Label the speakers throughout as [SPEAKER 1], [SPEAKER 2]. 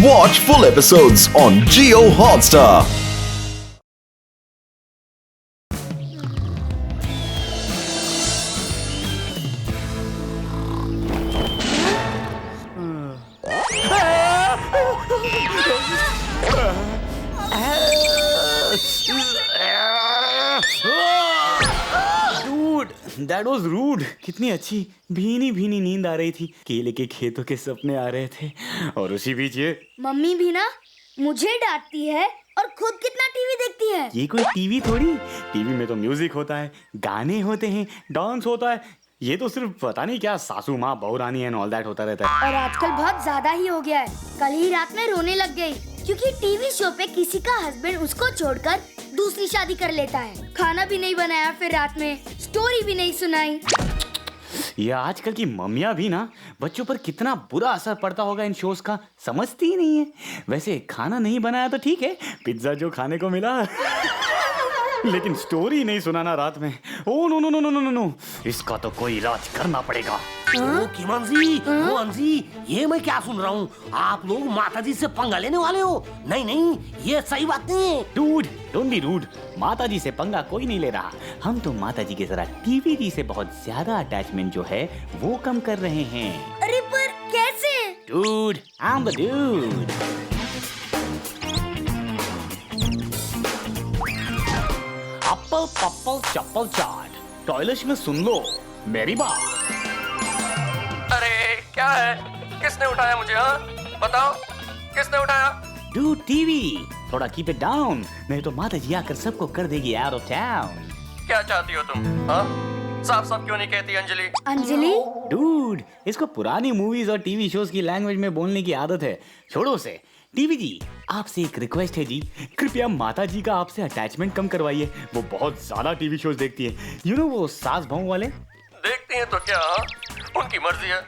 [SPEAKER 1] Watch full episodes on Jio Hotstar.
[SPEAKER 2] That was rude. कितनी अच्छी भीनी भीनी नींद आ रही थी, केले के खेतों के सपने आ रहे थे, और उसी बीच ये
[SPEAKER 3] मम्मी भी ना मुझे डांटती है और खुद कितना टीवी देखती है।
[SPEAKER 2] ये कोई टीवी थोड़ी, टीवी में तो म्यूजिक होता है, गाने होते हैं, डांस होता है। ये तो सिर्फ पता नहीं क्या सासू माँ बहू रानी एंड ऑल दैट होता रहता है।
[SPEAKER 3] और आजकल बहुत ज्यादा ही हो गया है। कल ही रात में रोने लग गई क्योंकि टीवी शो पे किसी का हस्बैंड उसको छोड़कर दूसरी शादी कर लेता है। खाना भी नहीं बनाया, फिर रात में स्टोरी भी नहीं सुनाई।
[SPEAKER 2] ये आजकल की मम्मियाँ भी ना बच्चों पर कितना बुरा असर पड़ता होगा इन शोज का, समझती ही नहीं है। वैसे खाना नहीं बनाया तो ठीक है, पिज्जा जो खाने को मिला लेकिन स्टोरी नहीं सुनाना रात में। Oh no no no no no no, इसका तो कोई इलाज करना पड़ेगा।
[SPEAKER 4] मोहन जी, ये मैं क्या सुन रहा हूँ? आप लोग माताजी से पंगा लेने वाले हो? नहीं नहीं, ये सही बात नहीं है।
[SPEAKER 2] Dude, don't be rude. माताजी से पंगा कोई नहीं ले रहा। हम तो माताजी की तरह टीवी जी से बहुत ज्यादा अटैचमेंट जो है वो कम कर रहे हैं।
[SPEAKER 3] अरे पर कैसे?
[SPEAKER 2] Dude, I am the dude. Apple purple chappal chaat, toilet में सुन लो मेरी बात।
[SPEAKER 5] अरे क्या है? किसने उठाया मुझे? हाँ बताओ, किसने उठाया?
[SPEAKER 2] डू टीवी, थोड़ा कीप इट डाउन, नहीं तो माता जी आकर सबको कर देगी आउट ऑफ टाउन।
[SPEAKER 5] क्या चाहती हो तुम? हाँ साफ साफ क्यों नहीं कहती अंजलि?
[SPEAKER 3] अंजलि?
[SPEAKER 2] डूड, इसको पुरानी मूवीज और टीवी शोज की लैंग्वेज में बोलने की आदत है, छोड़ो उसे। टीवी जी, आपसे एक रिक्वेस्ट है जी, कृपया माता जी का आपसे अटैचमेंट कम करवाइए। वो बहुत ज्यादा टीवी शोज देखती है, यू नो वो सास बहू वाले।
[SPEAKER 5] देखती हैं तो क्या? उनकी मर्जी है।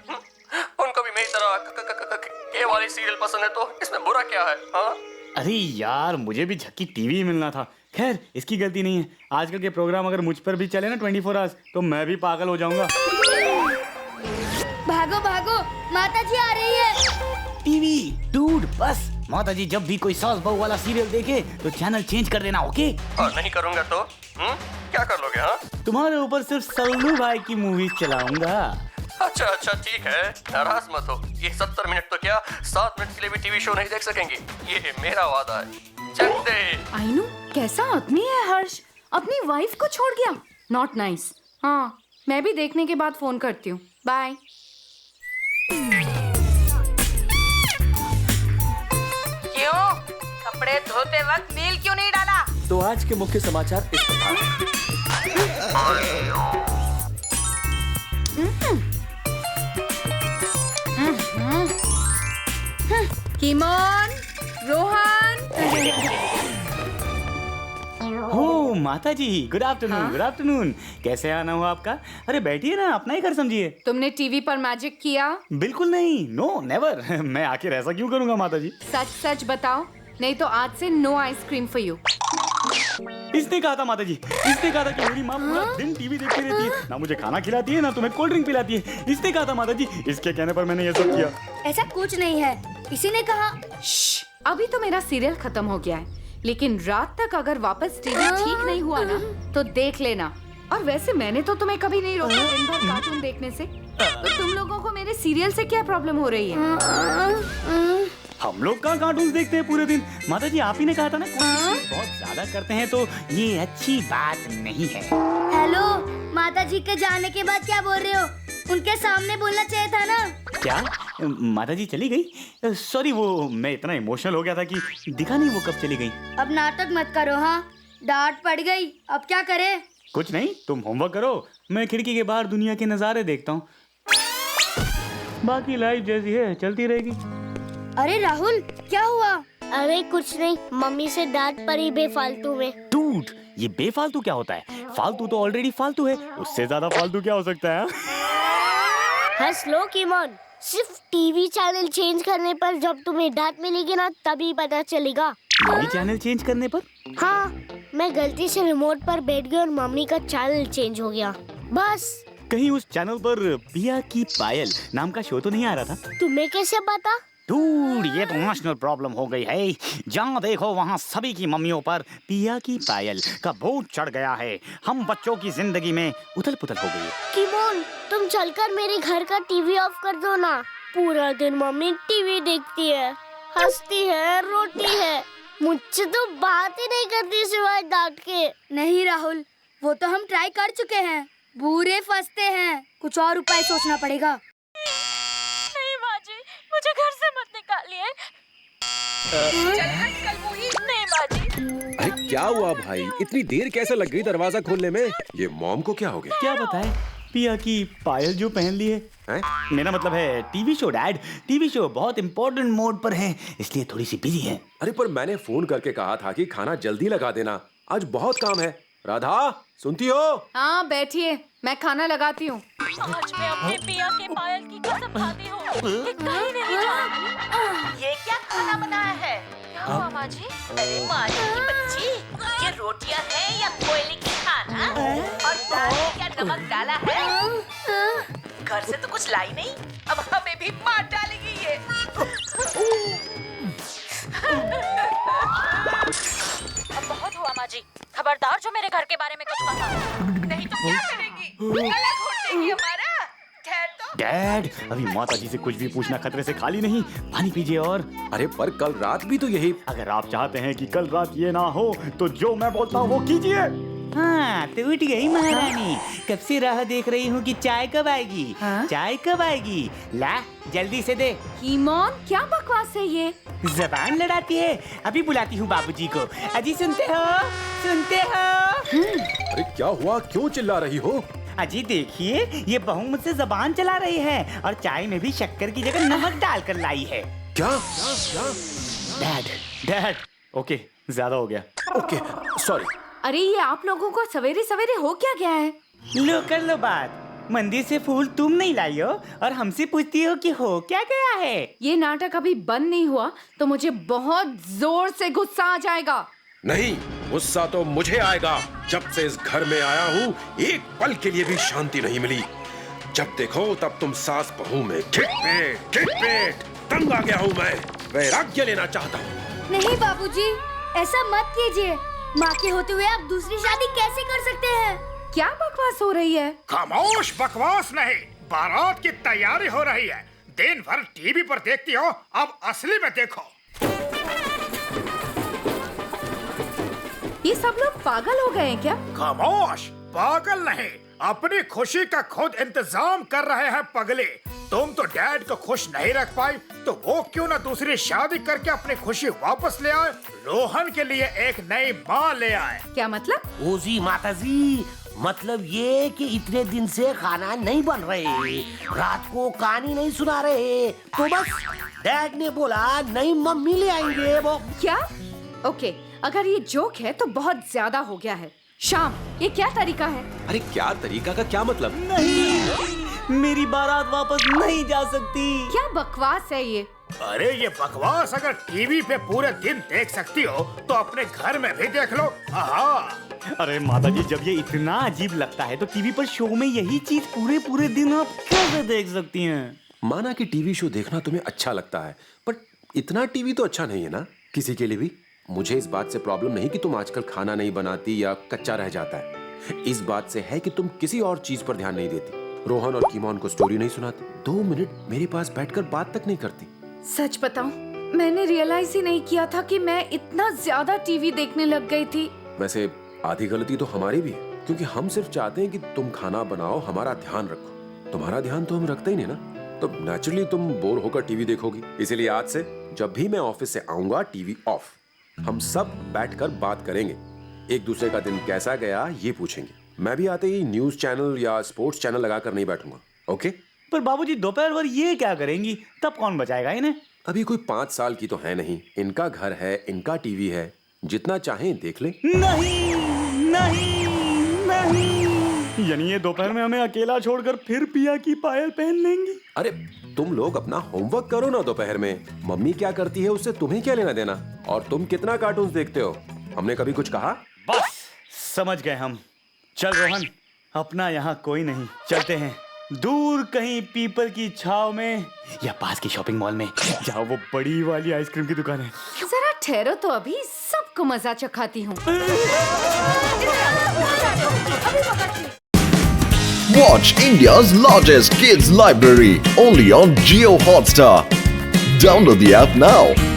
[SPEAKER 5] उनको भी मेरी तरह के वाली सीरियल पसंद है, तो इसमें बुरा क्या है? हाँ
[SPEAKER 2] अरे यार, मुझे भी झक्की टीवी मिलना था। खैर, इसकी गलती नहीं है। आजकल के प्रोग्राम अगर मुझ पर भी चले ना 24 आवर्स, तो मैं भी पागल हो जाऊंगा।
[SPEAKER 3] भागो भागो, माता जी आ रही है।
[SPEAKER 2] टीवी डूड, बस माता जी जब भी कोई सास बहू वाला सीरियल देखे तो चैनल चेंज कर देना, ओके?
[SPEAKER 5] और नहीं करूंगा तो क्या कर लोगे? हाँ
[SPEAKER 2] तुम्हारे ऊपर सिर्फ सल्लू भाई की मूवी चलाऊंगा।
[SPEAKER 5] अच्छा अच्छा ठीक है, नाराज मत हो। ये 70 मिनट तो क्या, 7 मिनट के लिए भी टीवी शो नहीं देख सकेंगी, ये मेरा वादा है। चल दे।
[SPEAKER 6] आइनू, कैसा आदमी है हर्ष, अपनी वाइफ को छोड़ गया। Not nice. हाँ, मैं भी देखने के बाद फोन करती हूँ। बाय।
[SPEAKER 7] क्यों? कपड़े धोते वक्त नील क्यों नहीं डाला?
[SPEAKER 8] तो आज के मुख्य समाचार इस प्रकार हैं।
[SPEAKER 6] किमोन, रोहन।
[SPEAKER 2] हो माता जी, गुड आफ्टरनून। गुड आफ्टरनून, कैसे आना हुआ आपका? अरे बैठिए ना, अपना ही घर समझिए।
[SPEAKER 6] तुमने टीवी पर मैजिक किया?
[SPEAKER 2] बिल्कुल नहीं, नो नेवर। मैं आखिर ऐसा क्यों करूंगा माता जी?
[SPEAKER 6] सच सच बताओ, नहीं तो आज से नो आइसक्रीम फॉर यू।
[SPEAKER 2] इसने कहा था माता जी, इसने कहा था कि मेरी माँ पूरा दिन टीवी देखती रहती है, ना मुझे खाना खिलाती है ना तुम्हें कोल्ड ड्रिंक पिलाती है। इसने कहा था माता जी, इसके कहने पर मैंने ये सब किया।
[SPEAKER 3] ऐसा कुछ नहीं है, इसी ने कहा।
[SPEAKER 6] अभी तो मेरा सीरियल खत्म हो गया है, लेकिन रात तक अगर वापस टीवी ठीक नहीं हुआ ना तो देख लेना। और वैसे मैंने तो तुम्हें कभी नहीं रोका दिन भर कार्टून देखने से, तो तुम लोगों को मेरे सीरियल से क्या प्रॉब्लम हो रही है?
[SPEAKER 2] हम लोग कहाँ कार्टून देखते हैं पूरे दिन? माता जी आप ही ने कहा था ना, कोशिश बहुत ज्यादा करते हैं तो ये अच्छी बात नहीं है।
[SPEAKER 3] हेलो, माता जी के जाने के बाद क्या बोल रहे हो? उनके सामने बोलना चाहिए था ना।
[SPEAKER 2] क्या माता जी चली गई? सॉरी, वो मैं इतना इमोशनल हो गया था कि दिखा नहीं वो कब चली गई।
[SPEAKER 3] अब नाटक मत करो। हाँ, डांट पड़ गई, अब क्या करे?
[SPEAKER 2] कुछ नहीं, तुम होमवर्क करो, मैं खिड़की के बाहर दुनिया के नजारे देखता हूँ। बाकी लाइफ जैसी है चलती रहेगी।
[SPEAKER 3] अरे राहुल, क्या हुआ?
[SPEAKER 9] अरे कुछ नहीं, मम्मी से डांट पड़ी बेफालतू में।
[SPEAKER 2] डूड, ये बेफालतू क्या होता है? फालतू तो ऑलरेडी फालतू है, उससे ज्यादा फालतू क्या हो सकता है?
[SPEAKER 9] हंस लो किमोन, सिर्फ टीवी चैनल चेंज करने पर जब तुम्हें डांट मिलेगी ना तभी पता चलेगा।
[SPEAKER 2] टीवी चैनल चेंज करने पर?
[SPEAKER 9] हाँ, मैं गलती से रिमोट पर बैठ गई और मम्मी का चैनल चेंज हो गया, बस।
[SPEAKER 2] कहीं उस चैनल पर पिया की पायल नाम का शो तो नहीं आ रहा था?
[SPEAKER 9] तुम्हें कैसे पता?
[SPEAKER 2] डूड, ये तो नेशनल प्रॉब्लम हो गई है। जहाँ देखो वहाँ सभी की मम्मियों पर पिया की पायल का बोझ चढ़ गया है। हम बच्चों की जिंदगी में उथल पुथल हो गई है।
[SPEAKER 9] किमोन, तुम चलकर मेरे घर का टीवी ऑफ कर दो ना। पूरा दिन मम्मी टीवी देखती है, हंसती है, रोती है, मुझसे तो बात ही नहीं करती सिवाय डांट के।
[SPEAKER 3] नहीं राहुल, वो तो हम ट्राई कर चुके हैं, बुरे फंसते हैं। कुछ और उपाय सोचना पड़ेगा।
[SPEAKER 10] नहीं माँ जी, मुझे घर से मत निकालिए। नहीं माँ जी।
[SPEAKER 8] अरे क्या हुआ भाई, इतनी देर कैसे लग गई दरवाजा खोलने में? ये मॉम को क्या हो गया?
[SPEAKER 2] क्या बताएं, पिया की पायल जो पहन ली है? मेरा मतलब है TV show dad, TV show बहुत इम्पोर्टेंट मोड पर है, इसलिए थोड़ी सी बिजी है।
[SPEAKER 8] अरे पर मैंने फोन करके कहा था कि खाना जल्दी लगा देना, आज बहुत काम है। राधा, सुनती हो?
[SPEAKER 6] हाँ बैठिए, मैं खाना लगाती हूँ।
[SPEAKER 10] आज मैं अपने पिया के पायल की कसम खाती हूँ, ये कहीं नहीं जाऊंगी।
[SPEAKER 7] ये क्या खाना बनाया है?
[SPEAKER 10] क्या हुआ माँ जी?
[SPEAKER 7] अरे माँ जी की बच्ची, ये रोटियां हैं या कोयले की खाना? और दाल में क्या नमक डाला है? घर से तो कुछ लाई नहीं, अब हमें भी मार डालेगी ये।
[SPEAKER 10] अब बहुत हुआ माँ जी, खबरदार जो मेरे घर के बारे में कुछ कहा।
[SPEAKER 7] नहीं तो क्या करेगी? गला घोट देगी हमारा। ठहर तो।
[SPEAKER 2] डैड, अभी माता जी से कुछ भी पूछना खतरे से खाली नहीं। पानी पीजिए। और
[SPEAKER 8] अरे पर कल रात भी तो यही।
[SPEAKER 2] अगर आप चाहते हैं कि कल रात ये ना हो तो जो मैं बोलता हूँ वो कीजिए। हाँ तो उठ गई महारानी, कब से राह देख रही हूँ कि चाय कब आएगी।
[SPEAKER 6] हाँ?
[SPEAKER 2] चाय कब आएगी, ला जल्दी से दे।
[SPEAKER 6] कीमोन, क्या बकवास है ये?
[SPEAKER 2] जबान लड़ाती है, अभी बुलाती हूँ बाबूजी को। अजी सुनते हो, सुनते हो?
[SPEAKER 8] अरे क्या हुआ, क्यों चिल्ला रही हो?
[SPEAKER 2] अजी देखिए, ये बहू मुझसे जबान चला रही है और चाय में भी शक्कर की जगह नमक डालकर लाई है।
[SPEAKER 8] क्या?
[SPEAKER 2] डैड, डैड, ओके ज्यादा हो गया।
[SPEAKER 8] Okay sorry.
[SPEAKER 6] अरे ये आप लोगों को सवेरे सवेरे हो क्या गया है?
[SPEAKER 2] लो कर लो बात, मंदिर से फूल तुम नहीं लाई हो और हमसे पूछती हो कि हो क्या गया है।
[SPEAKER 6] ये नाटक अभी बंद नहीं हुआ तो मुझे बहुत जोर से गुस्सा आ जाएगा।
[SPEAKER 8] नहीं, गुस्सा तो मुझे आएगा। जब से इस घर में आया हूँ एक पल के लिए भी शांति नहीं मिली। जब देखो तब तुम सास बहू में खिटपेट तंग आ गया हूँ मैं, वैराग्य लेना चाहता हूँ।
[SPEAKER 3] नहीं बाबूजी, ऐसा मत कीजिए। माँ के होते हुए आप दूसरी शादी कैसे कर सकते हैं?
[SPEAKER 6] क्या बकवास हो रही है?
[SPEAKER 11] खामोश, बकवास नहीं, बारात की तैयारी हो रही है। दिन भर टीवी पर देखती हो, अब असली में देखो।
[SPEAKER 6] ये सब लोग पागल हो गए हैं क्या?
[SPEAKER 11] खामोश, पागल नहीं, अपनी खुशी का खुद इंतजाम कर रहे हैं पगले। तुम तो डैड को खुश नहीं रख पाई, तो वो क्यों ना दूसरी शादी करके अपनी खुशी वापस ले आए, रोहन के लिए एक नई माँ ले आए।
[SPEAKER 6] क्या मतलब?
[SPEAKER 4] ओजी माताजी, मतलब ये कि इतने दिन से खाना नहीं बन रहे, रात को कहानी नहीं सुना रहे, तो बस डैड ने बोला नई मम्मी ले आएंगे वो।
[SPEAKER 6] क्या? ओके, अगर ये जोक है तो बहुत ज्यादा हो गया है। शाम, ये क्या तरीका है?
[SPEAKER 8] अरे क्या तरीका का क्या मतलब?
[SPEAKER 2] नहीं, मेरी बारात वापस नहीं जा सकती।
[SPEAKER 6] क्या बकवास है ये?
[SPEAKER 11] अरे ये बकवास अगर टीवी पे पूरे दिन देख सकती हो तो अपने घर में भी देख लो।
[SPEAKER 2] अरे माता जी, जब ये इतना अजीब लगता है तो टीवी पर शो में यही चीज पूरे पूरे दिन आप कैसे देख सकती हैं?
[SPEAKER 8] माना कि टीवी शो देखना तुम्हें अच्छा लगता है, पर इतना टीवी तो अच्छा नहीं है ना किसी के लिए भी। मुझे इस बात से प्रॉब्लम नहीं कि तुम आजकल खाना नहीं बनाती या कच्चा रह जाता है, इस बात से है कि तुम किसी और चीज पर ध्यान नहीं देती। रोहन और कीमोन को स्टोरी नहीं सुनाती, 2 मिनट मेरे पास बैठकर बात तक नहीं करती।
[SPEAKER 6] सच बताऊं, मैंने रियलाइज ही नहीं किया था कि मैं इतना ज्यादा टीवी देखने लग गई थी।
[SPEAKER 8] वैसे आधी गलती तो हमारी भी है, क्योंकि हम सिर्फ चाहते हैं कि तुम खाना बनाओ, हमारा ध्यान रखो। तुम्हारा ध्यान तो हम रखते ही नहीं ना, तो नेचुरली तुम बोर होकर टीवी देखोगी। इसीलिए आज से जब भी मैं ऑफिस से आऊंगा टीवी ऑफ, हम सब बैठकर बात करेंगे, एक दूसरे का दिन कैसा गया ये पूछेंगे। मैं भी आते ही न्यूज चैनल या स्पोर्ट्स चैनल लगाकर नहीं बैठूंगा, ओके?
[SPEAKER 2] पर बाबूजी दोपहर भर ये क्या करेंगी, तब कौन बचाएगा इन्हें?
[SPEAKER 8] अभी कोई 5 साल की तो है नहीं, इनका घर है, इनका टीवी है, जितना चाहें देख ले।
[SPEAKER 2] नहीं नहीं नहीं, यानी ये दोपहर में हमें अकेला छोड़कर फिर पिया की पायल पहन लेंगी?
[SPEAKER 8] अरे तुम लोग अपना होमवर्क करो ना दोपहर में, मम्मी क्या करती है उससे तुम्हें क्या लेना देना? और तुम कितना कार्टून्स देखते हो, हमने कभी कुछ कहा?
[SPEAKER 2] बस समझ गए हम। चल रोहन, अपना यहाँ कोई नहीं, चलते हैं। दूर कहीं पीपल की छाव में या पास की शॉपिंग मॉल में जहाँ वो बड़ी वाली आइसक्रीम की दुकान है।
[SPEAKER 6] जरा ठहरो तो अभी सबको मजा चखाती हूँ।
[SPEAKER 1] Watch India's largest kids library only on Jio Hotstar. Download the app now.